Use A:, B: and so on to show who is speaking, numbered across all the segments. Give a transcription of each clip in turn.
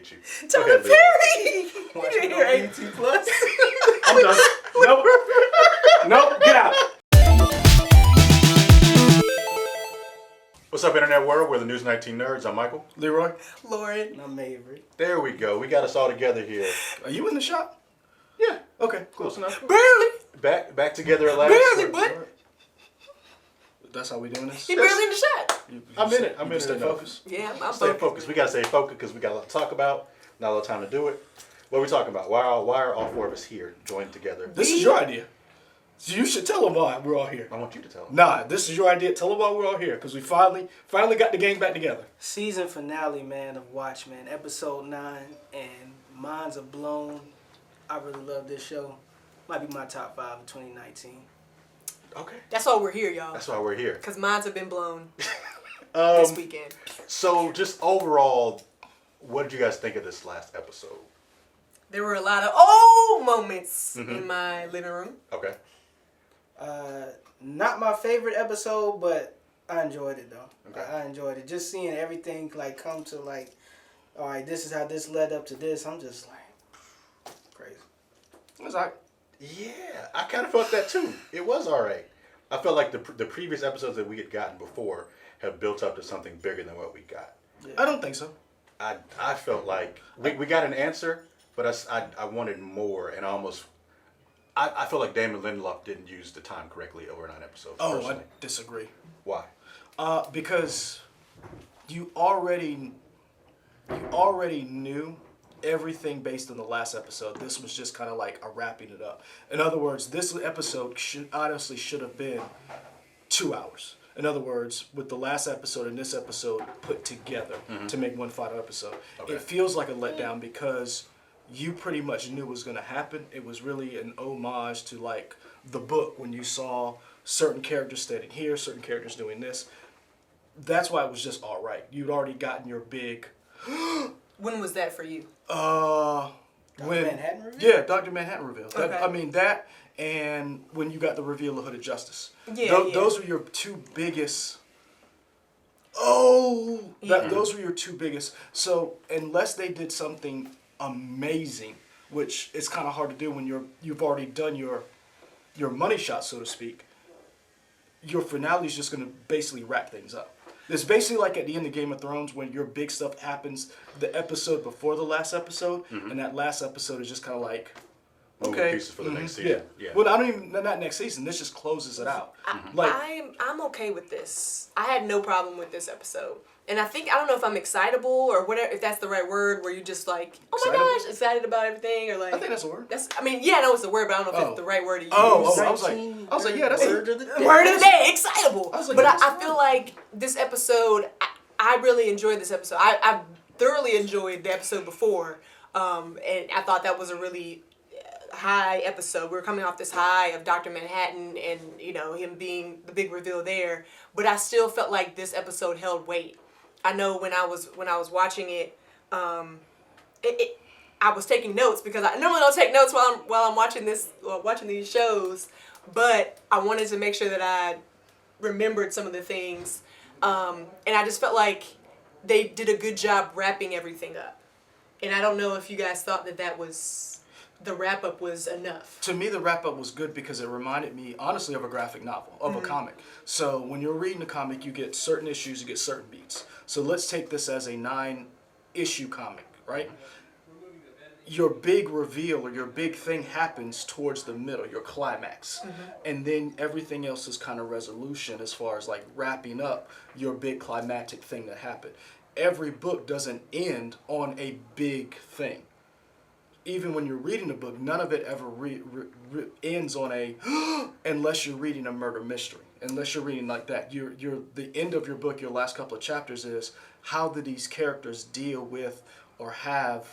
A: hate you.
B: Tyler Perry!
C: Watchmen on BT Plus.
A: I'm done. Nope. Nope. Get out. What's up, Internet World? We're the News 19 Nerds. I'm Michael.
C: Leroy.
B: Lauren.
C: And I'm Avery.
A: There we go. We got us all together here.
C: Are you in the shop?
A: Yeah.
C: Okay,
A: Close enough.
B: Barely.
A: Back together at last.
B: Barely, but
C: that's how we doing this?
B: he barely in the shot.
A: I'm in it. I'm in it.
C: Stay
A: enough.
C: focused.
B: Yeah, I'm
A: Stay focused. We got to stay focused because we got a lot to talk about. Not a lot of time to do it. What are we talking about? Why are all four of us here joined together?
C: This is your idea. So you should tell them why we're all here.
A: I want you to tell them.
C: Nah, this is your idea. Tell them why we're all here because we finally got the gang back together.
D: Season finale, man, of Watchmen, episode 9, and minds are blown. I really love this show. Might be my top 5 of 2019.
A: Okay.
B: That's why we're here, y'all.
A: That's why we're here.
B: Because minds have been blown this weekend.
A: So just overall, what did you guys think of this last episode?
B: There were a lot of moments in my living room.
A: Okay.
D: Not my favorite episode, but I enjoyed it though.
A: Okay.
D: I enjoyed it. Just seeing everything like come to like, all right, this is how this led up to this. I'm just like, crazy.
C: It was like,
A: Yeah, I kind of felt that too. It was all right. I felt like the previous episodes that we had gotten before have built up to something bigger than what we got.
D: Yeah.
C: I don't think so.
A: I felt like we got an answer, but I wanted more, and I feel like Damon Lindelof didn't use the time correctly over 9 episodes.
C: Oh,
A: personally.
C: I disagree.
A: Why?
C: Because you already knew everything based on the last episode. This was just kind of like a wrapping it up. In other words, this episode should have been 2 hours. In other words, with the last episode and this episode put together to make one final episode.
A: Okay.
C: It feels like a letdown because you pretty much knew what was going to happen. It was really an homage to like the book when you saw certain characters standing here, certain characters doing this. That's why it was just all right. You'd already gotten your big...
B: When was that for you?
D: Manhattan reveal?
C: Yeah, Dr. Manhattan reveal.
B: Okay.
C: That, I mean, that and when you got the reveal of Hooded Justice.
B: Yeah,
C: Those are your two biggest... Those were your two biggest... So, unless they did something amazing, which is kind of hard to do when you've already done your money shot, so to speak, your finale is just going to basically wrap things up. It's basically like at the end of Game of Thrones when your big stuff happens the episode before the last episode, and that last episode is just kind of like,
A: Moving
C: okay,
A: pieces for the next season.
C: Yeah. Well, not next season. This just closes it out.
B: I'm okay with this. I had no problem with this episode. And I don't know if I'm excitable or whatever, if that's the right word, where you just like, oh my gosh, excited about everything, or like.
C: I think that's a word.
B: I know it's a word, but I don't know if it's the right word to use.
C: I was like, yeah, that's a
D: Word of the day.
B: Word of the day, excitable.
C: I was like,
B: But
C: that's
B: I feel like this episode, I really enjoyed this episode. I thoroughly enjoyed the episode before, and I thought that was a really high episode. We were coming off this high of Dr. Manhattan and him being the big reveal there, but I still felt like this episode held weight. I know when I was watching it, I was taking notes because I normally don't take notes while I'm watching these shows, but I wanted to make sure that I remembered some of the things, and I just felt like they did a good job wrapping everything up. And I don't know if you guys thought that was the wrap up was enough.
C: To me, the wrap up was good because it reminded me, honestly, of a graphic novel, of a comic. So when you're reading a comic, you get certain issues, you get certain beats. So let's take this as a 9-issue comic, right? Your big reveal or your big thing happens towards the middle, your climax. And then everything else is kind of resolution as far as like wrapping up your big climactic thing that happened. Every book doesn't end on a big thing. Even when you're reading a book, none of it ever ends on a, unless you're reading a murder mystery. Unless you're reading like that. The end of your book, your last couple of chapters is, how do these characters deal with or have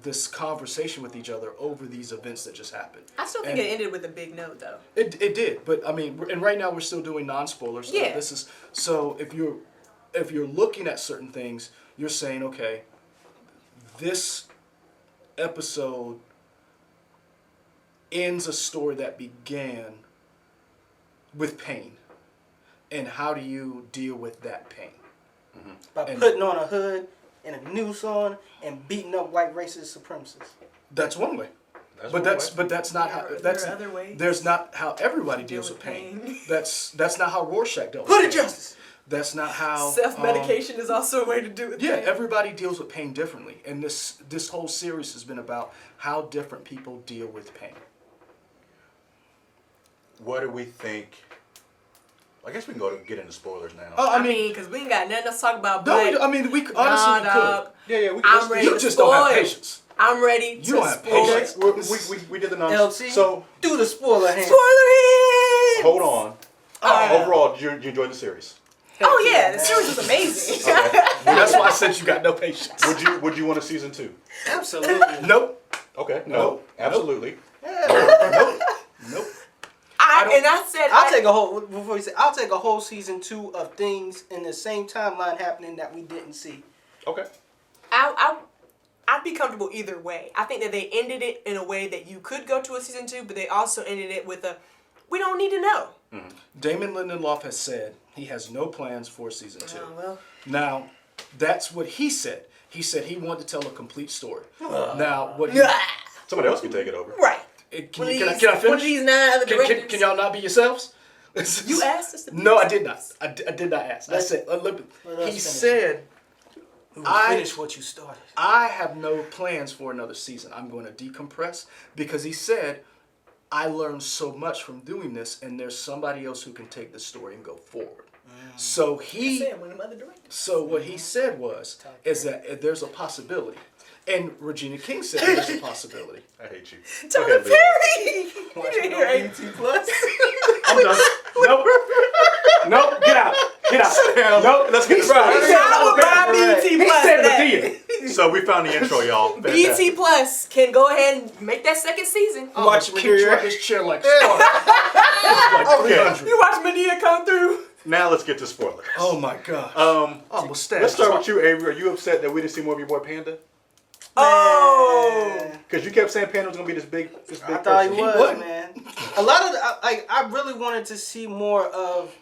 C: this conversation with each other over these events that just happened.
B: I still think it ended with a big note, though.
C: It did, but I mean, and right now we're still doing non-spoilers.
B: Yeah.
C: So if you're looking at certain things, you're saying, okay, this episode ends a story that began with pain, and how do you deal with that pain?
D: By putting on a hood and a noose on and beating up white racist supremacists.
C: That's one way.
A: That's
C: But
A: one
C: that's
A: way.
C: but that's not how
B: There are
C: that's
B: other ways
C: there's not how everybody
B: deal
C: deals with
B: with
C: pain.
B: pain.
C: That's not how Rorschach dealt
D: Put
C: with
D: it
C: pain.
D: justice.
C: That's not how
B: Self-medication is also a way to do it.
C: Yeah, everybody deals with pain differently, and this whole series has been about how different people deal with pain.
A: What do we think? I guess we can get into spoilers now.
C: Oh,
B: I mean, because we ain't got nothing else to talk about.
C: no,
B: But
C: I mean we honestly
B: nah,
C: we could.
B: dog.
A: Yeah, we
B: I'm ready
C: You
B: to
C: just don't have
B: spoil.
C: patience.
B: I'm ready
C: You
B: to
C: don't have
B: spoil.
A: Okay,
C: patience.
A: we did the numbers.
D: LT,
A: So
D: do the spoiler hand.
B: Spoiler hits!
A: hold on. Overall, you enjoyed the series.
B: Oh yeah, the series was amazing.
A: Okay.
C: That's why I said you got no patience.
A: Would you want a season 2?
D: Absolutely.
C: Nope.
A: Okay. No.
C: Nope.
A: Absolutely.
C: Nope. Nope.
B: I said
D: I'll take a whole before you say I'll take a whole season 2 of things in the same timeline happening that we didn't see.
A: Okay.
B: I'd be comfortable either way. I think that they ended it in a way that you could go to a season 2, but they also ended it with a we don't need to know.
C: Damon Lindelof has said he has no plans for season 2.
B: Oh, well.
C: Now, that's what he said. He said he wanted to tell a complete story. Now, what he,
A: Somebody else can take it over.
B: Right.
C: can
B: One of
C: I
B: these-
C: finish?
B: One of these 9 other directors.
C: Can y'all not be yourselves?
B: You asked us to be
C: No, I
B: yourselves.
C: did not. I did not ask. I said, look,
D: Let us
C: he
D: finish.
C: said,
D: We will
C: I-
D: finish what you started.
C: I have no plans for another season. I'm going to decompress because he said, I learned so much from doing this, and there's somebody else who can take the story and go forward. So
B: I said one of them other directors.
C: So what he said is that there's a possibility, and Regina King said there's a possibility.
A: I hate you.
B: Tyler
A: Okay,
B: Perry.
D: Watch
B: You
D: it
B: didn't
D: on
B: hear
D: BT Plus.
C: I'm done. Nope. Get out. Nope.
A: Let's get the
B: Tyler
A: spoilers.
B: would buy BT
C: He
B: Plus
C: said
B: for that.
C: Medea.
A: So we found the intro, y'all.
B: BT
A: Fantastic.
B: Plus can go ahead and make that second season.
C: Watch
D: Medea.
C: kick you out this chair like Sparta. Like
A: Okay.
C: 300.
B: You watch Medea come through.
A: Now let's get to spoilers.
C: Oh my gosh. Almost stabbed.
A: Let's start with you, Avery. Are you upset that we didn't see more of your boy Panda?
B: Oh.
A: Because you kept saying Panda was gonna be this big
D: I thought he
A: person.
D: was,
C: wasn't.
D: man. A lot of I really wanted to see more of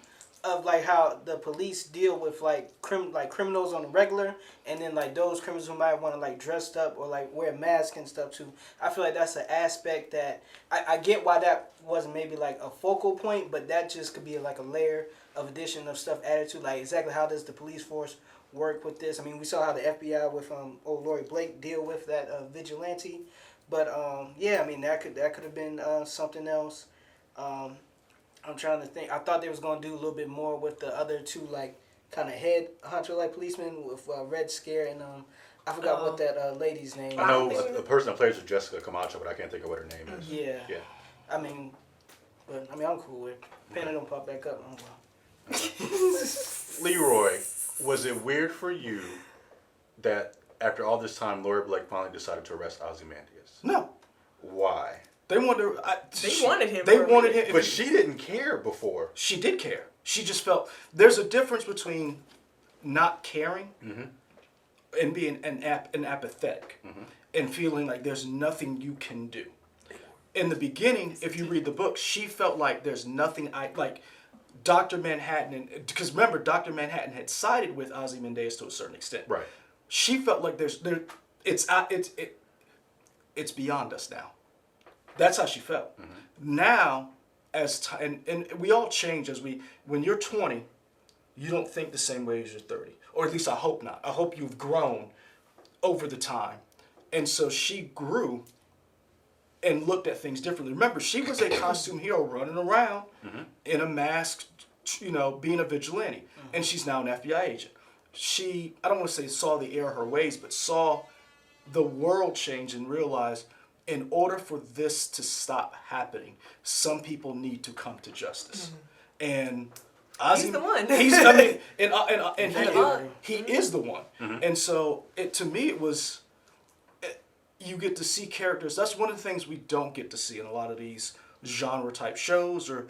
D: like how the police deal with like criminals on the regular, and then like those criminals who might want to like dressed up or like wear masks and stuff too. I feel like that's an aspect that I get why that wasn't maybe like a focal point, but that just could be like a layer of addition of stuff added to like exactly how does the police force work with this. I mean, we saw how the FBI with old Lori Blake deal with that vigilante, but yeah, I mean that could have been something else. I'm trying to think. I thought they was gonna do a little bit more with the other two like kind of head honcho like policemen with Red Scare and I forgot what that lady's name.
A: I know
B: think-
A: the person that plays with Jessica Camacho, but I can't think of what her name is.
D: Yeah.
A: Yeah.
D: I mean, I'm cool with it. Panda don't pop back up. Oh, well.
A: Leroy, was it weird for you that after all this time, Lori Blake finally decided to arrest Ozymandias?
C: No.
A: Why?
C: They wanted.
B: They wanted him
C: They
B: for a
C: wanted
B: minute.
C: him.
A: But she didn't care before.
C: She did care. She just felt there's a difference between not caring and being an apathetic and feeling like there's nothing you can do. In the beginning, if you read the book, she felt like there's nothing like Dr. Manhattan, because remember, Dr. Manhattan had sided with Ozymandias to a certain extent.
A: Right.
C: She felt like it's beyond us now. That's how she felt. Now, as time, and we all change when you're 20, you don't think the same way as you're 30. Or at least I hope not. I hope you've grown over the time. And so she grew and looked at things differently. Remember, she was a costume hero running around in a mask, being a vigilante. And she's now an FBI agent. She, I don't want to say saw the error of her ways, but saw the world change and realized in order for this to stop happening, some people need to come to justice. And
B: He's the one.
C: He is the one. And so to me it was, you get to see characters. That's one of the things we don't get to see in a lot of these genre type shows or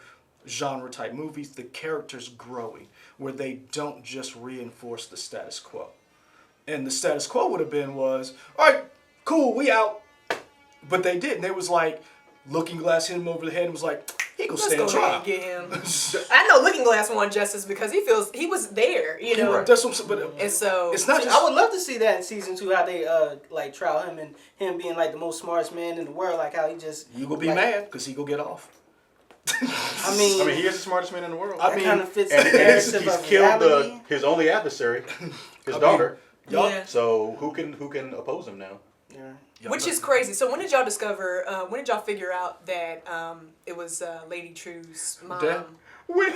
C: genre type movies, the characters growing, where they don't just reinforce the status quo. And the status quo would have been all right, cool, we out. But they didn't. They was like, Looking Glass hit him over the head and was like, he gonna
B: Let's
C: stand
B: go ahead
C: trial.
B: and get him. I know Looking Glass won justice because he was there, you know.
A: Right.
C: That's what I'm saying. But
B: And so
C: it's not just.
D: I would love to see that in season 2, how they like trial him and him being like the most smartest man in the world, like how he just.
C: You gonna be
D: like,
C: mad because he gonna get off.
D: I mean,
A: he is the smartest man in the world.
C: I
D: that
C: mean,
D: kind of fits
A: and
D: the narrative
A: he's
D: of
A: killed
D: reality.
A: his only adversary, his
C: I
A: daughter.
C: Y'all-
B: Yeah.
A: So who can oppose him now?
D: Yeah.
B: Which is crazy. So when did y'all discover? When did y'all figure out that it was Lady True's mom?
C: Dad?
A: When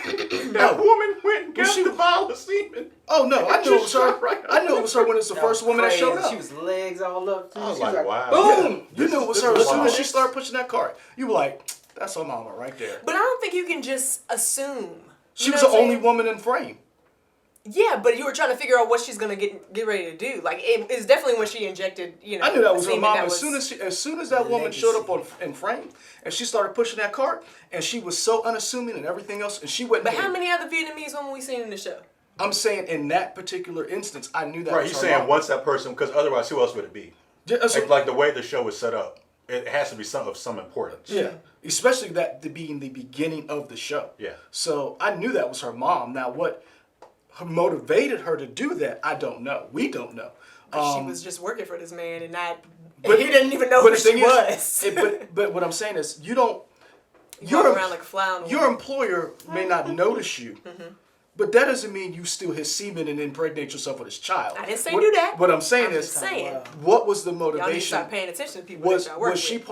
A: that woman went and got
C: she-
A: the vial of semen.
C: Oh no, I knew it was her.
A: Just right.
C: I knew it was her when it's the
D: That
C: first
D: was
C: woman that
D: crazy.
C: showed up.
D: She was legs all up. Too.
A: I was
D: She
A: like, wow.
C: Boom!
A: Yeah.
C: You knew it was
A: This
C: her
A: is
C: as soon as
A: wild.
C: she started pushing that cart. You were like, that's her mama right there.
B: But I don't think you can just assume.
C: She
B: You
C: was
B: know
C: the
B: what I'm
C: only
B: saying?
C: woman in frame.
B: Yeah, but you were trying to figure out what she's gonna get ready to do. Like it's definitely when she injected. You know,
C: I knew that was her
B: semen
C: mom
B: that
C: as soon as that woman showed up in frame and she started pushing that cart and she was so unassuming and everything else and she went.
B: But how many other Vietnamese women we seen in the show?
C: I'm saying in that particular instance, I knew that.
A: Right,
C: was
A: he's
C: her
A: saying
C: mom.
A: once that person, because otherwise, who else would it be?
C: Yeah, that's what-
A: Like the way the show is set up, it has to be of some importance.
C: yeah, especially that to being the beginning of the show.
A: Yeah.
C: So I knew that was her mom. Now what motivated her to do that, I don't know. We don't know.
B: She was just working for this man and not.
C: but-
B: he didn't even know
C: but
B: who
C: the thing
B: she was.
C: but what I'm saying is, you don't.
B: Walking around like a fly on the
C: Your
B: wall.
C: employer may not notice you, but that doesn't mean you steal his semen and impregnate yourself with his child.
B: I didn't say
C: what,
B: do that.
C: What I'm saying
B: I'm
C: is,
B: just saying.
C: what was the
B: Y'all need to
C: motivation?
B: start paying attention to people
C: Was
B: that y'all work
C: was she
B: with.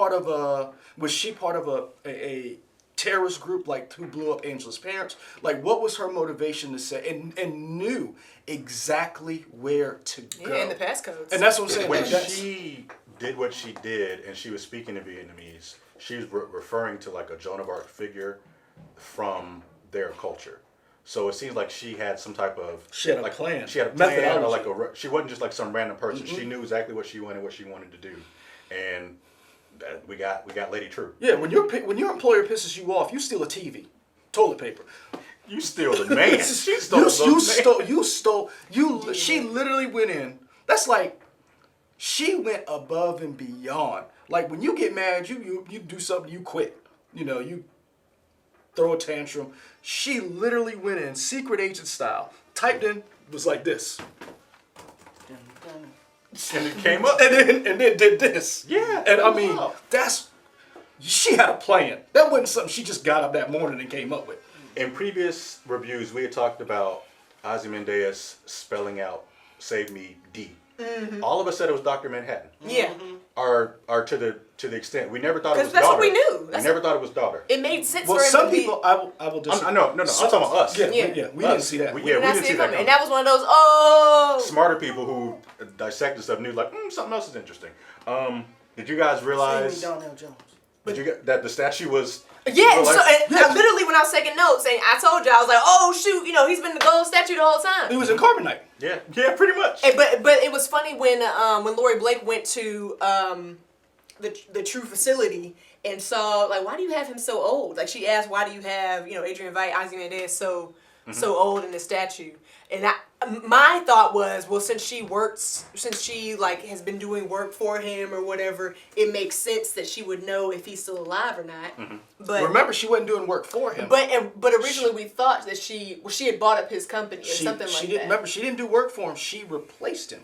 C: part of a terrorist group like who blew up Angela's parents? Like, what was her motivation to say and knew exactly where to go?
B: Yeah, in the passcodes.
C: And that's what I'm saying.
A: When
C: that's-
A: she did what she did and she was speaking in Vietnamese, she was referring to like a Joan of Arc figure from their culture. So it seems like she had some type of
C: She had a
A: like,
C: plan.
A: She had a plan, or
C: Methodology.
A: like she wasn't just like some random person. She knew exactly what she wanted to do, and we got Lady True.
C: Yeah, when your employer pisses you off, you steal a TV, toilet paper.
A: You steal the man. She stole
C: She literally went in. That's like, she went above and beyond. Like when you get mad, you do something, you quit. You know, you throw a tantrum. She literally went in secret agent style, typed in, was like this,
A: and it came up.
C: and then did this.
A: Yeah,
C: and I mean,
A: wow.
C: she had a plan. That wasn't something she just got up that morning and came up with.
A: In previous reviews, we had talked about Ozymandias spelling out "Save Me D." All of us said it was Dr. Manhattan.
B: Yeah.
A: Or to the extent we never thought it was
B: Because that's
A: daughter.
B: what we knew.
A: We
B: That's-
A: never thought it was daughter.
B: It made sense
C: Well,
B: for him
C: some
B: to be.
C: people, I will just.
A: I know, no, I'm talking about us.
C: Yeah,
B: Yeah.
C: we didn't see that.
A: We
B: did not
A: didn't
B: see
A: see
B: it
A: that
B: coming. And
A: coming.
B: that was one of those,
A: Smarter people who dissected stuff knew like something else is interesting. Did you guys realize?
D: Donnell Jones.
A: Did you get that the statue was?
B: Yeah, and
A: real
B: so
A: life?
B: and I literally when I was taking notes, saying I told you, I was like, oh shoot, he's been the gold statue the whole time.
C: It was in Carbonite.
A: Yeah, pretty much.
B: And, but it was funny when Lori Blake went to the True facility and saw like, why do you have him so old? Like she asked, why do you have Adrian Veidt, Ozymandias so old in the statue? And my thought was, well, since she like has been doing work for him or whatever, it makes sense that she would know if he's still alive or not. But
C: Remember, she wasn't doing work for him.
B: but originally we thought that she had bought up his company or something like
C: didn't,
B: that.
C: Remember, she didn't do work for him. She replaced him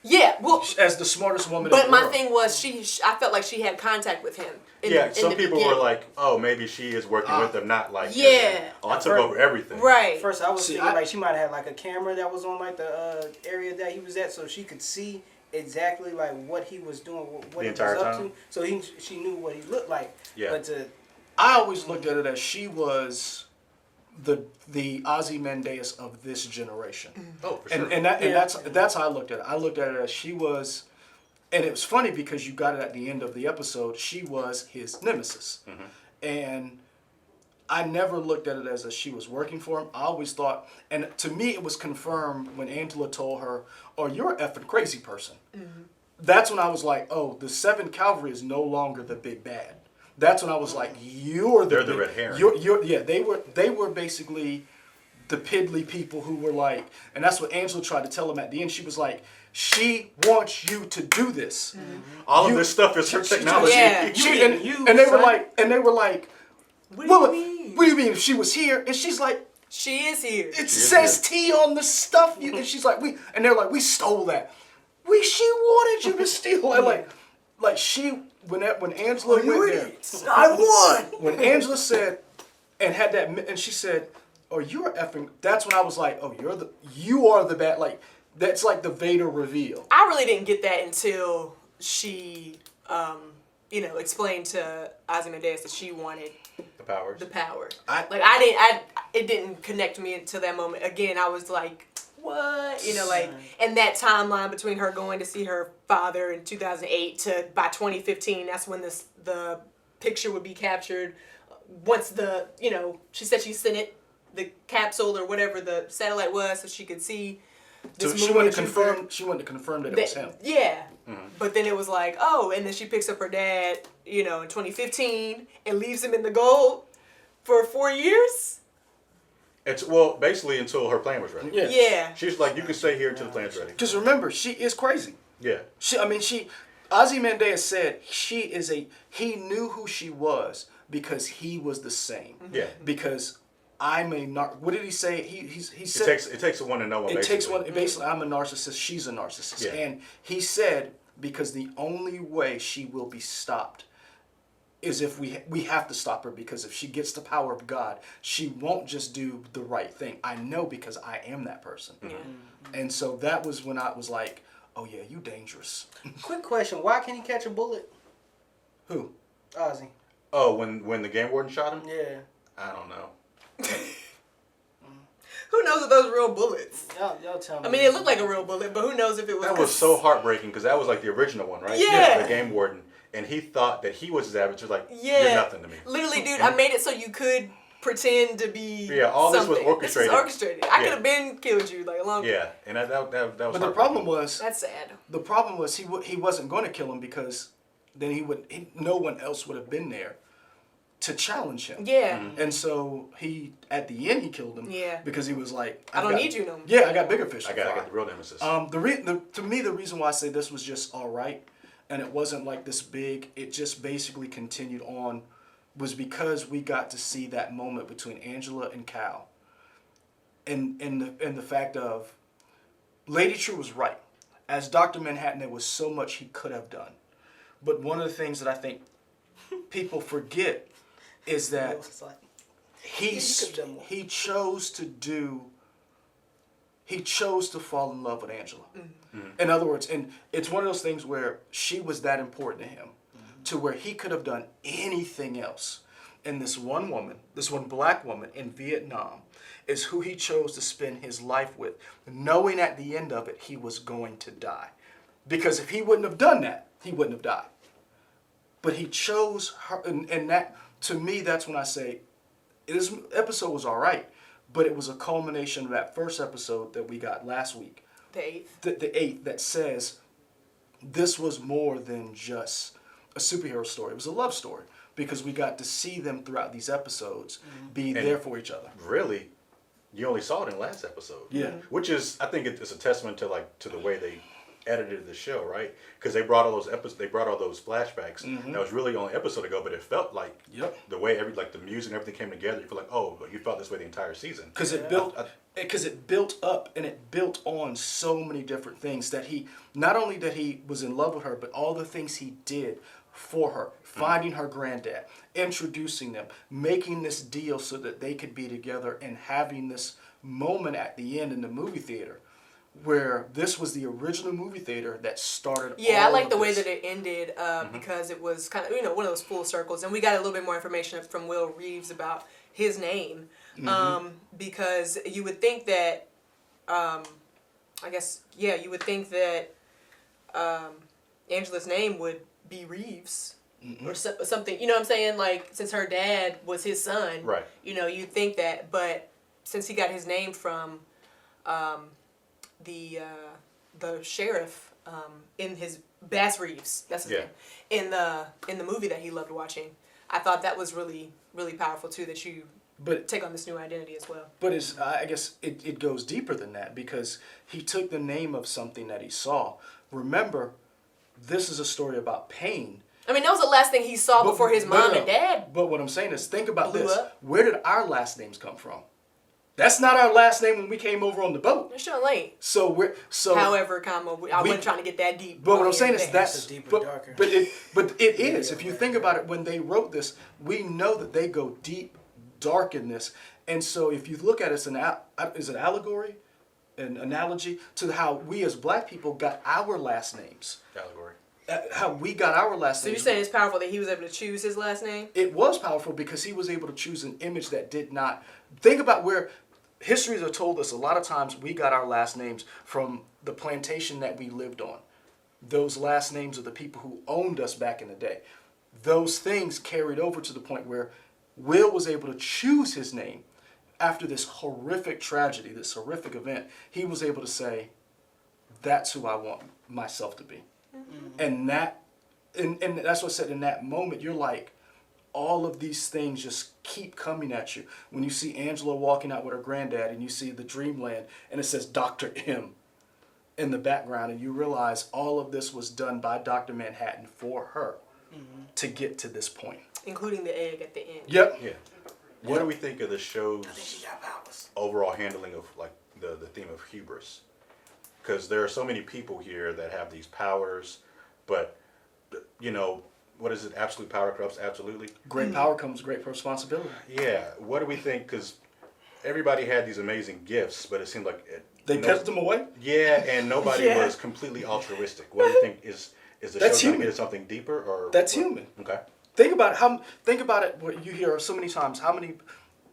B: Yeah, well,
C: as the smartest woman in
B: but
C: the
B: my
C: world.
B: thing was I felt like she had contact with him.
A: Some people were like, oh, maybe she is working with them, not like.
B: Yeah.
A: Oh, I took over everything.
B: Right.
D: First, I was
C: See,
D: thinking
C: I-
D: like she might have had like a camera that was on like the area that he was at, so she could see exactly like what he was doing, what he was
A: entire
D: up
A: time?
D: to. So she knew what he looked like.
A: Yeah.
D: But
C: I always looked at it as she was the Ozymandias of this generation.
A: Oh, for sure.
C: And that's how I looked at it. I looked at it as she was, and it was funny because you got it at the end of the episode. She was his nemesis, and I never looked at it as she was working for him. I always thought, and to me, it was confirmed when Angela told her, "Oh, you're an effing crazy person." That's when I was like, "Oh, the 7th Cavalry is no longer the big bad." That's when I was like,
A: They're the red herring.
C: They were basically the piddly people who were like, and that's what Angela tried to tell him at the end. She was like, she wants you to do this.
A: All of this stuff is her technology.
B: Yeah.
C: And they were like,
B: What do you mean?
C: What do you mean if she was here? And she's like,
B: She is here.
C: it says T on the stuff. And she's like, and they're like, we stole that. She wanted you to steal it. Like she, when Angela went there.
B: I won.
C: When Angela said, and had that, and she said, oh, you're effing, that's when I was like, oh, you are the bad, like, that's like the Vader reveal.
B: I really didn't get that until she, explained to Ozymandias that she wanted
A: The powers.
B: the power.
C: I
B: It didn't connect me until that moment. Again, I was like, what? And that timeline between her going to see her father in 2008 to by 2015, that's when the picture would be captured. Once she said she sent it, the capsule or whatever the satellite was, so she could see.
C: So she wanted to confirm that it was him.
B: Yeah.
A: Mm-hmm.
B: But then it was like, oh, and then she picks up her dad, in 2015 and leaves him in the gold for 4 years.
A: It's basically until her plan was ready.
C: Yeah.
B: Yeah.
A: She's like, you can stay here until the plan's ready.
C: Because remember, she is crazy.
A: Yeah.
C: Ozymandias said he knew who she was because he was the same.
A: Yeah.
C: Because I'm a what did he say? He said
A: It takes one to know one.
C: It takes one. Basically, I'm a narcissist. She's a narcissist.
A: Yeah.
C: And he said because the only way she will be stopped is if we have to stop her, because if she gets the power of God, she won't just do the right thing. I know because I am that person. Mm-hmm. And so that was when I was like, oh yeah, you dangerous.
D: Quick question: why can't he catch a bullet?
C: Who?
D: Ozzy.
A: Oh, when the game warden shot him?
D: Yeah.
A: I don't know.
B: Who knows if those were real bullets?
D: Y'all tell me.
B: I mean, it looked like a real bullet, but who knows if it was.
A: That was so heartbreaking because that was like the original one, right?
B: Yeah.
A: The game warden. And he thought that he was his advocate. Like,
B: Yeah.
A: you're nothing to me.
B: Literally, dude, I made it so you could pretend to be.
A: Yeah, all this was
B: something.
A: orchestrated.
B: This was orchestrated. I
A: Yeah.
B: could have been killed you like a long.
A: Yeah, and that was.
C: But the problem was
B: That's sad.
C: he wasn't going to kill him because then no one else would have been there to challenge him.
B: Yeah.
A: Mm-hmm.
C: And so at the end he killed him.
B: Yeah.
C: Because he was like,
B: I don't need you no more.
C: Yeah, I got bigger fish.
A: I
C: to fry.
A: got the real nemesis.
C: To me, the reason why I say this was just all right, and it wasn't like this big. It just basically continued on, was because we got to see that moment between Angela and Cal. And the fact of, Lady True was right. As Dr. Manhattan, there was so much he could have done, but one of the things that I think people forget is that he chose to fall in love with Angela. Mm-hmm. In other words, and it's one of those things where she was that important to him, to where he could have done anything else. And this one black woman in Vietnam, is who he chose to spend his life with, knowing at the end of it he was going to die. Because if he wouldn't have done that, he wouldn't have died. But he chose her, and that, to me, that's when I say, this episode was all right, but it was a culmination of that first episode that we got last week.
B: The eighth.
C: The eighth, that says this was more than just a superhero story. It was a love story, because we got to see them throughout these episodes be there for each other.
A: Really, you only saw it in the last episode.
C: Yeah.
A: Which is, I think it's a testament to the way they edited the show, right? Because they brought all those flashbacks.
C: Mm-hmm.
A: That was really only an episode ago, but it felt like the way the music and everything came together. You feel like, oh, you felt this way the entire season.
C: Because it built up and it built on so many different things that he, not only that he was in love with her, but all the things he did for her, finding her granddad, introducing them, making this deal so that they could be together, and having this moment at the end in the movie theater, where this was the original movie theater that started.
B: Yeah, I
C: all
B: like
C: of
B: the way
C: this.
B: that it ended because it was kind of one of those full circles, and we got a little bit more information from Will Reeves about his name, because you would think that, you would think that Angela's name would be Reeves. Or something, you know what I'm saying? Like, since her dad was his son,
A: Right.
B: You'd think that, but since he got his name from the sheriff in his Bass Reeves, that's his name, in the movie that he loved watching, I thought that was really, really powerful too, that you take on this new identity as well.
C: But I guess it goes deeper than that, because he took the name of something that he saw. Remember, this is a story about pain.
B: I mean, that was the last thing he saw before his mom and dad.
C: But what I'm saying is, think about
B: blew
C: this.
B: up.
C: Where did our last names come from? That's not our last name when we came over on the boat.
B: It sure ain't.
C: So
B: However, I wasn't trying to get that deep.
C: But what I'm saying is
D: It's deeper, darker.
C: but it is. If you think about it, when they wrote this, we know that they go deep, dark in this. And so if you look at it, is an allegory, an analogy to how we as black people got our last names.
A: Allegory.
C: How we got our last
B: So
C: names.
B: you're saying it's powerful that he was able to choose his last name?
C: It was powerful because he was able to choose an image that did not. Think about where histories have told us a lot of times we got our last names from the plantation that we lived on. Those last names of the people who owned us back in the day. Those things carried over to the point where Will was able to choose his name after this horrific tragedy, this horrific event. He was able to say, that's who I want myself to be. And that's what I said, in that moment, you're like, all of these things just keep coming at you. When you see Angela walking out with her granddad and you see the Dreamland and it says Dr. M in the background, and you realize all of this was done by Dr. Manhattan for her to get to this point.
B: Including the egg at the end.
C: Yep.
A: Yeah. What do we think of the show's
D: She got powers.
A: overall handling of like the theme of hubris? Because there are so many people here that have these powers, but you know, what is it? Absolute power corrupts absolutely.
C: Great power comes great responsibility.
A: Yeah. What do we think? Because everybody had these amazing gifts, but it seemed like
C: They kept them away?
A: Yeah, and nobody
B: Yeah.
A: was completely altruistic. What do you think is the
C: That's
A: show going
C: human.
A: to get something deeper or?
C: That's
A: what?
C: human.
A: Okay.
C: Think about it. What you hear so many times. How many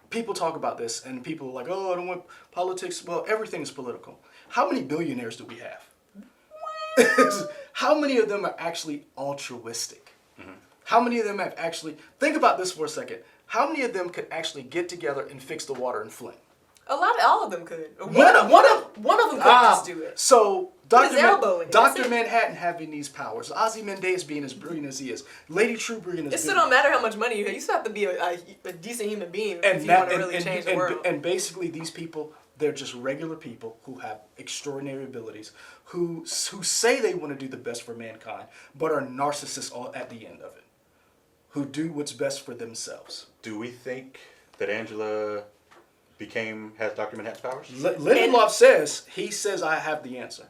C: people talk about this, and people are like, "Oh, I don't want politics." Well, everything is political. How many billionaires do we have? How many of them are actually altruistic? How many of them have actually? Think about this for a second. How many of them could actually get together and fix the water in Flint?
B: All of them could.
C: One of
B: them could just do it.
C: So
B: Put his elbow in it, that's
C: Dr.
B: it.
C: Manhattan having these powers, Ozymandias being as brilliant as he is, Lady True being as
B: It still
C: brilliant.
B: don't matter how much money you have. You still have to be a decent human being if you want to really change the world.
C: And basically these people, they're just regular people who have extraordinary abilities, who say they want to do the best for mankind, but are narcissists all at the end of it, who do what's best for themselves.
A: Do we think that Angela has Dr. Manhattan's powers?
C: Lindelof says I have the answer.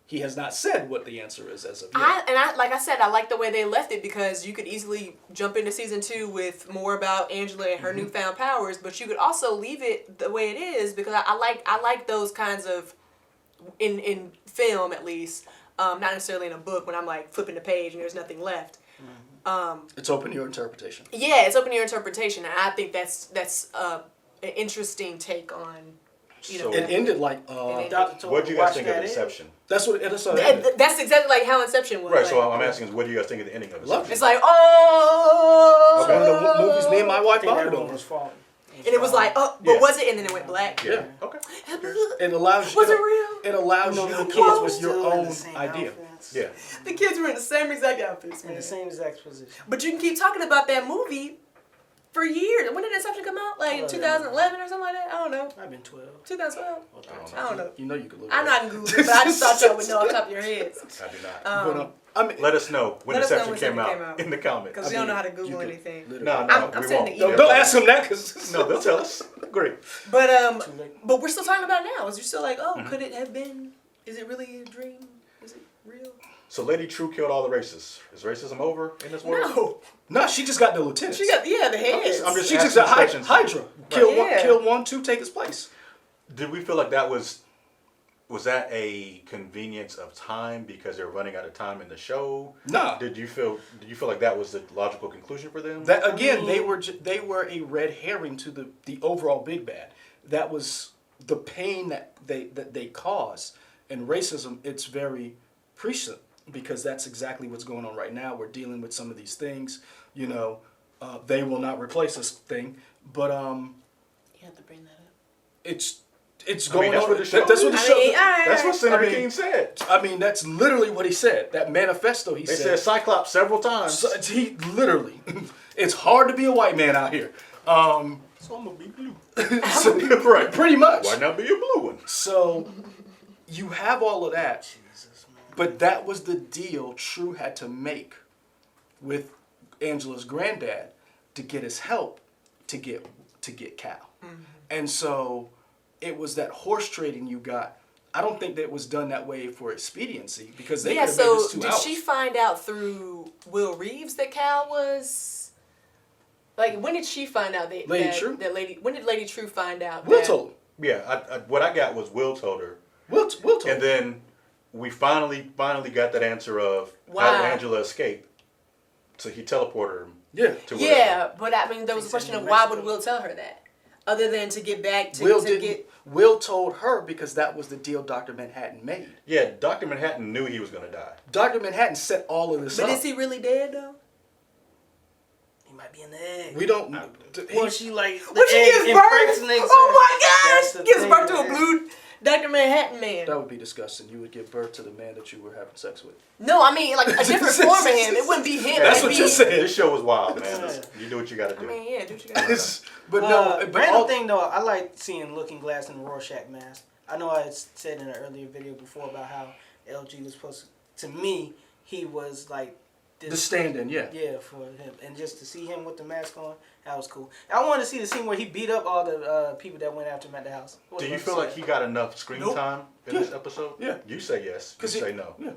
C: He has not said what the answer is as of yet.
B: Like I said, I like the way they left it because you could easily jump into season 2 with more about Angela and her newfound powers, but you could also leave it the way it is because I like those kinds of in film at least, not necessarily in a book when I'm like flipping the page and there's nothing left.
C: It's open to your interpretation.
B: Yeah, it's open to your interpretation, and I think that's an interesting take on. You know,
A: So-
C: It ended like
D: Dr. told
A: What do you
D: me
A: guys
D: watch
A: think of
D: that
A: Inception?
C: that's what it ended.
B: that's exactly like how Inception was.
A: Right.
B: like,
A: So I'm asking, what do you guys think of the ending of
C: Love
A: Inception?
B: it's like, oh,
C: It's one of the movies me and my
D: I
C: wife
D: think
C: bonded
D: everyone
C: over.
D: was falling.
B: and it was like, oh, but
A: Yeah.
B: was it? And then it went black.
A: Yeah. Okay.
C: It allows
B: Was it real?
C: It allows you to
D: the
C: come
D: kids
C: up
D: were
C: with your
D: still in
C: own
D: the same
C: idea.
D: outfits,
A: Yeah.
B: The kids were in the same exact outfits,
D: in
B: man.
D: the same exact position.
B: But you can keep talking about that movie for years. When did Inception come out? Like in 2011 or something like that? I don't know.
D: I've been 12.
B: 2012?
D: Or
A: I don't
D: 13.
B: I don't know.
C: You know you could look.
B: I'm
C: it up.
B: not in Google, but I just thought y'all would know off the top of your heads.
A: I do not.
C: But, I mean,
A: Let us know when
B: Let us know
A: Inception
B: when
A: came
B: Inception
A: out
B: came
A: in the comments.
B: Because we don't know how to
C: you
B: Google
C: could
B: anything.
C: literally-
A: No,
B: I'm
A: we
B: sending
A: won't.
B: the email.
C: Don't ask them that because
A: No, they'll tell us. Great.
B: But we're still talking about it now. Is you still like, oh, could it have been? Is it really a dream? Is it real?
A: So Lady True killed all the racists. Is racism over in this world?
B: No.
C: No, she just got the lieutenants.
B: She got the heads.
A: I'm just
C: She just
A: asking
C: got
A: questions.
C: Hydra.
B: Yeah.
C: Kill one, two, take his place.
A: Did we feel like that was that a convenience of time because they're running out of time in the show?
C: Nah.
A: Did you feel like that was the logical conclusion for them?
C: That again, they were a red herring to the overall big bad. That was the pain that they cause. And racism, it's very prescient because that's exactly what's going on right now. We're dealing with some of these things. You know, they will not replace this thing, but
B: You have to bring that up.
C: it's
A: I
C: going
A: mean, that's
C: on.
A: what the show
C: That's what the
A: is.
C: show.
A: That's what Senator
C: I mean-
A: King said.
C: I mean, that's literally what he said. That manifesto he
A: They
C: said.
A: said Cyclops several times.
C: So, he literally, it's hard to be a white man out here.
A: So I'm gonna be blue. Right.
C: Pretty much.
A: Why not be a blue one?
C: So you have all of that,
D: Jesus, man.
C: but that was the deal True had to make with Angela's granddad to get his help to get Cal. And so it was that horse trading you got. I don't think that it was done that way for expediency because they could have made this 2
B: did
C: hours.
B: she find out through Will Reeves that Cal was like? When did she find out that
C: Lady True?
B: When did Lady True find out?
C: Will
B: that,
C: told him.
A: Yeah, what I got was Will told her.
C: Will told him.
A: And then we finally got that answer of how
B: Why?
A: did Angela escape? So he teleported him.
C: Yeah.
A: To
B: Yeah, but I mean, there was a
D: He
B: question
D: said
B: of
D: New
B: why
D: Mexico.
B: would Will tell her that, other than to get back to
C: Will
B: to
C: didn't.
B: get.
C: Will told her because that was the deal Dr. Manhattan made.
A: Yeah, Dr. Manhattan knew he was going to die.
C: Dr. Manhattan set all of this
B: But
C: up.
B: is he really dead though?
D: He might be in the egg.
C: We don't.
D: Well, she like the
B: When she
D: egg
B: gives birth,
D: impersonates her.
B: oh my
D: That's
B: gosh,
D: the
B: gives
D: thing,
B: birth to a
D: man.
B: blue Dr. Manhattan man.
C: That would be disgusting. You would give birth to the man that you were having sex with.
B: No, I mean like a different form of him. It wouldn't be him.
C: That's
B: It'd
C: what
B: be,
C: you're saying.
A: This show was wild, man.
D: Yeah.
A: You do what you got to
B: I
A: do.
B: mean, yeah, do what you got.
C: But no, but
D: random
C: all,
D: thing though, I like seeing Looking Glass in the Rorschach mask. I know I said in an earlier video before about how LG was supposed to me, he was like this,
C: the stand-in, yeah.
D: yeah, for him, and just to see him with the mask on, that was cool. I wanted to see the scene where he beat up all the people that went after him at the house.
A: Do you feel like he got enough screen
C: Nope.
A: time in this episode?
C: Yeah.
A: You say yes. You say no.
C: Yeah.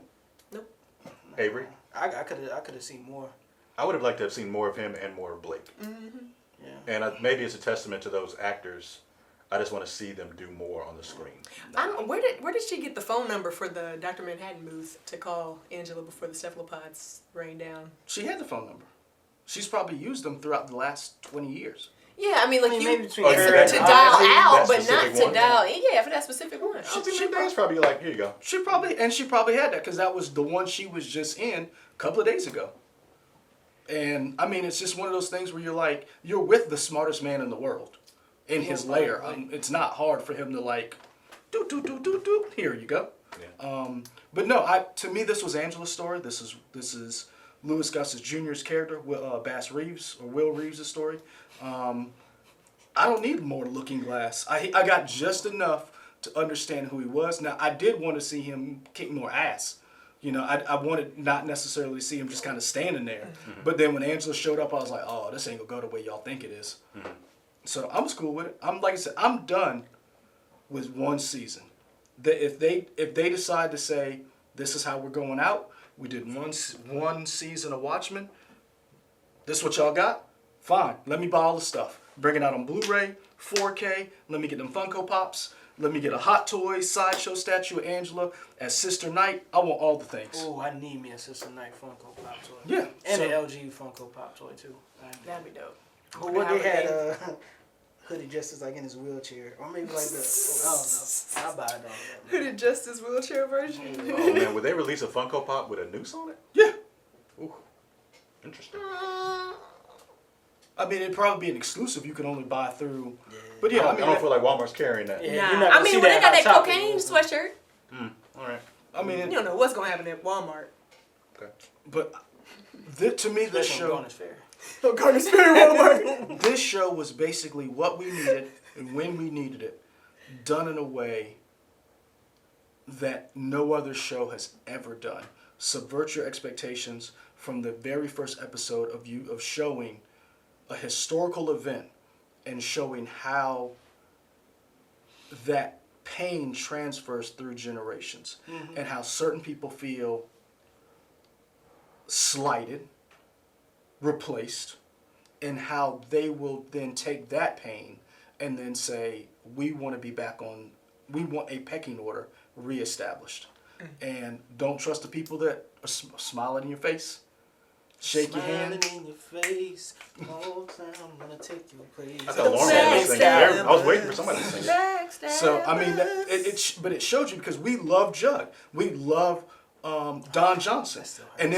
A: Avery?
D: I could have seen more.
A: I would have liked to have seen more of him and more of Blake.
D: Yeah.
A: And maybe it's a testament to those actors. I just want to see them do more on the screen.
B: Where did she get the phone number for the Dr. Manhattan booth to call Angela before the cephalopods rained down?
C: She had the phone number. She's probably used them throughout the last 20 years.
B: Yeah, I mean, like
D: I mean,
B: you,
D: maybe
B: it's
D: between her
B: to
D: and
B: dial
D: Ozzy,
B: out,
A: that
B: but not
A: specific
B: to
A: one.
B: dial in. Yeah, for that specific one.
A: She's probably like, here you go.
C: She probably had that because that was the one she was just in a couple of days ago. And I mean, it's just one of those things where you're like, you're with the smartest man in the world in his lair. It's not hard for him to like, do. Here you go.
A: Yeah.
C: But no, to me this was Angela's story. This is Louis Gossett Jr.'s character, Bass Reeves or Will Reeves' story. I don't need more Looking Glass. I got just enough to understand who he was. Now I did want to see him kick more ass. You know, I wanted not necessarily to see him just kind of standing there. Mm-hmm. But then when Angela showed up, I was like, oh, this ain't gonna go the way y'all think it is. Mm-hmm. So I was cool with it. Like I said, I'm done with one season. If they decide to say this is how we're going out, we did one season of Watchmen. This is what y'all got? Fine. Let me buy all the stuff. Bring it out on Blu-ray, 4K. Let me get them Funko Pops. Let me get a Hot Toys sideshow statue of Angela as Sister Night. I want all the things.
D: Oh, I need me a Sister Night Funko Pop toy.
C: Yeah.
D: And an LG Funko Pop toy too.
B: That'd be dope.
D: But what they had, Hooded Justice like in his wheelchair, or maybe like the I don't know. I'll buy it all.
B: Hooded Justice wheelchair version.
A: Oh man, would they release a Funko Pop with a noose on it?
C: Yeah.
A: Ooh, interesting.
C: I mean, it'd probably be an exclusive you could only buy through.
D: Yeah.
C: But yeah,
A: I don't feel like Walmart's carrying that.
D: Yeah.
B: Nah.
D: you're not
B: I
D: gonna
B: mean,
D: see
B: when they
D: that
B: got that
D: Hot Topic
B: cocaine
D: logo.
B: sweatshirt,
A: All right.
C: I mean,
B: you don't know what's gonna happen at Walmart.
A: Okay.
C: but to me, this
D: Especially on
C: show,
D: Garner's Fair.
B: Oh, Garner's Fair Walmart.
C: this show was basically what we needed and when we needed it, done in a way that no other show has ever done. Subvert your expectations from the very first episode of showing a historical event and showing how that pain transfers through generations and how certain people feel slighted, replaced, and how they will then take that pain and then say, we want to be back on, we want a pecking order reestablished. And don't trust the people that are smiling in your face, shake your hand.
D: Smiling in your face, whole time I'm gonna take your place.
A: I thought Lauren had this thing. I was waiting for somebody to sing it.
C: So I mean, but it showed you because we love Judd, we love Don Johnson, and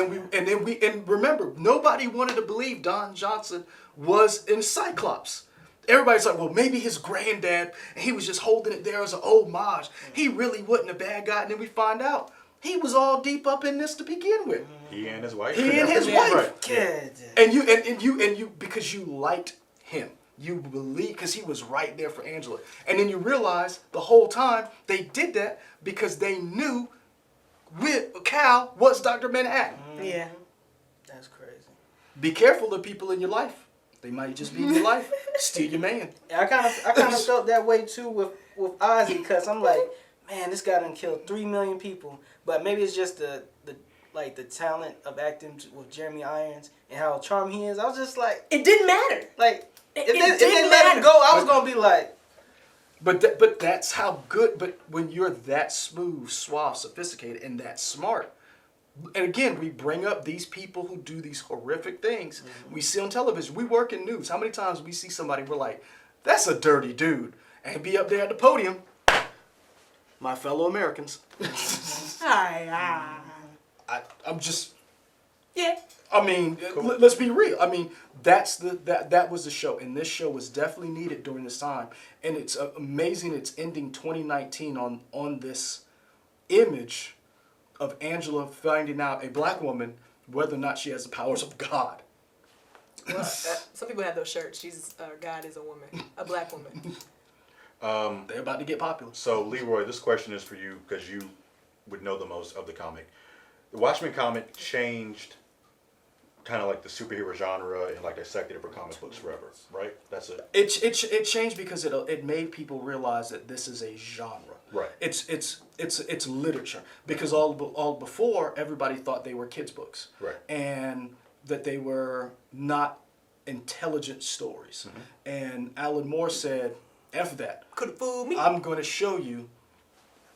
C: remember, nobody wanted to believe Don Johnson was in Cyclops. Everybody's like, well, maybe his granddad, and he was just holding it there as an homage. He really wasn't a bad guy, and then we find out he was all deep up in this to begin with.
A: He and his wife.
C: He and his wife.
A: Right.
D: Good.
C: And you because you liked him. You believe because he was right there for Angela. And then you realize the whole time they did that because they knew Cal was Dr. Manhattan.
B: Yeah.
D: That's crazy.
C: be careful of people in your life. They might just be in your life. Steal your man.
D: I kind of felt that way too with Ozzy, because I'm like, man, this guy done killed 3 million people. But maybe it's just the talent of acting with Jeremy Irons and how charming he is. I was just like,
B: It didn't matter.
D: like
B: It
D: if they
B: didn't
D: let
B: matter.
D: him go, I was gonna be like,
C: But that's how good. But when you're that smooth, suave, sophisticated, and that smart, and again, we bring up these people who do these horrific things.
D: Mm-hmm.
C: We see on television. We work in news. How many times we see somebody, we're like, that's a dirty dude, and be up there at the podium. My fellow Americans. I'm just.
B: Yeah.
C: I mean,
A: Cool.
C: let's be real. I mean, that was the show, and this show was definitely needed during this time. And it's amazing. It's ending 2019 on this image of Angela finding out, a black woman, whether or not she has the powers of God.
B: Well, some people have those shirts. Jesus, God is a woman, a black woman.
C: They're about to get popular.
A: So, Leroy, this question is for you because you would know the most of the comic. The Watchmen comic changed kind of like the superhero genre and like dissected it for comic books forever, right? That's it.
C: It changed because it made people realize that this is a genre.
A: Right.
C: It's literature, because all before everybody thought they were kids books.
A: Right.
C: And that they were not intelligent stories.
A: Mm-hmm.
C: And Alan Moore said, F that.
B: Could have fooled me.
C: I'm going to show you,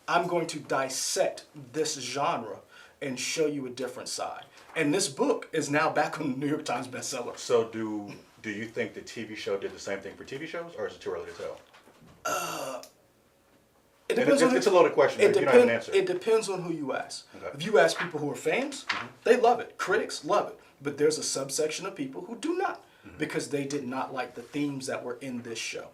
C: I'm going to dissect this genre and show you a different side. And this book is now back on the New York Times bestseller.
A: So, do you think the TV show did the same thing for TV shows, or is it too early to tell?
C: It depends on
A: It's a loaded question. You don't have an answer.
C: It depends on who you ask.
A: Okay.
C: If you ask people who are fans, they love it. Critics love it. But there's a subsection of people who do not, because they did not like the themes that were in this show.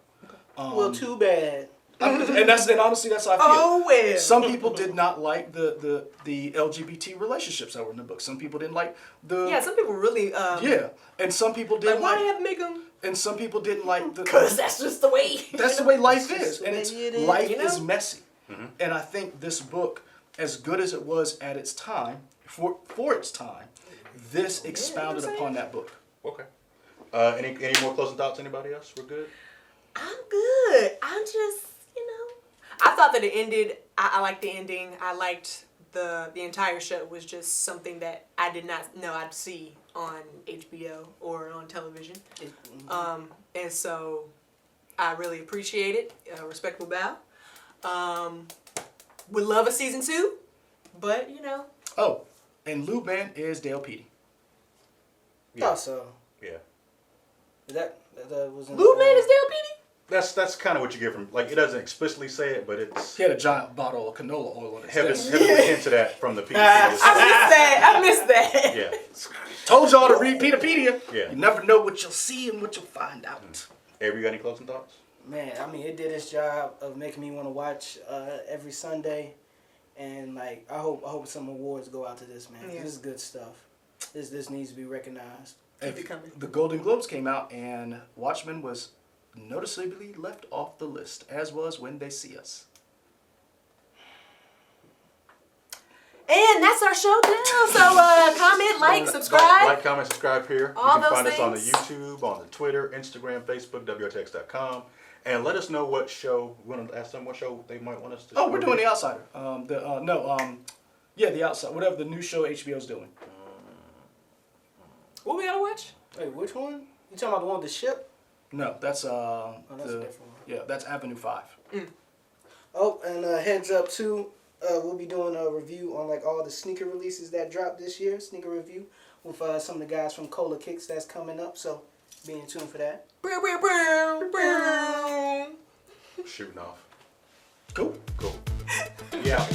D: well, too bad.
C: And honestly, that's how I feel.
B: Oh, well.
C: Some people did not like the LGBT relationships that were in the book. Some people didn't like the
B: Yeah, some people really.
C: and some people
B: Like,
C: didn't
B: why
C: like.
B: do you have to make them?
C: And some people didn't like the.
B: Because that's just the way.
C: That's the way life
D: That's
C: is,
D: just the
C: and
D: way
C: it's
D: it is,
C: life
B: you know?
C: is messy. And I think this book, as good as it was at its time, for its time, this expounded upon that book.
A: Okay. Any more closing thoughts? Anybody else? We're good.
B: I'm good. I'm just, I thought that it ended. I liked the ending. I liked the entire show was just something that I did not know I'd see on HBO or on television. And so I really appreciate it. Respectful bow. Would love a season 2, but
C: Oh, and Lou Band is Dale Petey.
D: Thought so.
A: Yeah.
D: That was in
B: Blue Man is Dale Petey?
A: That's kind of what you get from, like, it doesn't explicitly say it, but it's
C: He had a giant bottle of canola oil on his
A: heavily
C: desk.
A: hint to that from the Peter.
B: I missed that.
A: Yeah.
C: Told y'all to read Peterpedia.
A: Yeah.
C: You never know what you'll see and what you'll find out.
A: Avery, you got any closing thoughts?
D: Man, I mean, it did its job of making me want to watch every Sunday, and like I hope some awards go out to this, man.
B: Yeah.
D: This is good stuff. This needs to be recognized.
B: Keep it coming.
C: The Golden Globes came out, and Watchmen was noticeably left off the list, as was When They See Us.
B: And that's our show now. So comment, like, subscribe.
A: Like, comment, subscribe here.
B: All
A: you can find
B: those
A: us on the
B: things.
A: YouTube, on the Twitter, Instagram, Facebook, WRTX.com. And let us know what show, we want to ask them what show they might want us to
C: Oh, we're doing
A: review.
C: The Outsider. The Outsider. Whatever the new show HBO's doing.
B: What we gotta watch?
D: Wait, which one? You talking about the one with the ship?
C: No, that's
D: that's a different one.
C: Yeah, that's Avenue 5.
D: Oh, and heads up too, we'll be doing a review on like all the sneaker releases that dropped this year. Sneaker review with some of the guys from Cola Kicks that's coming up. So be in tune for that.
A: Shooting off.
C: Cool.
A: Cool. Yeah.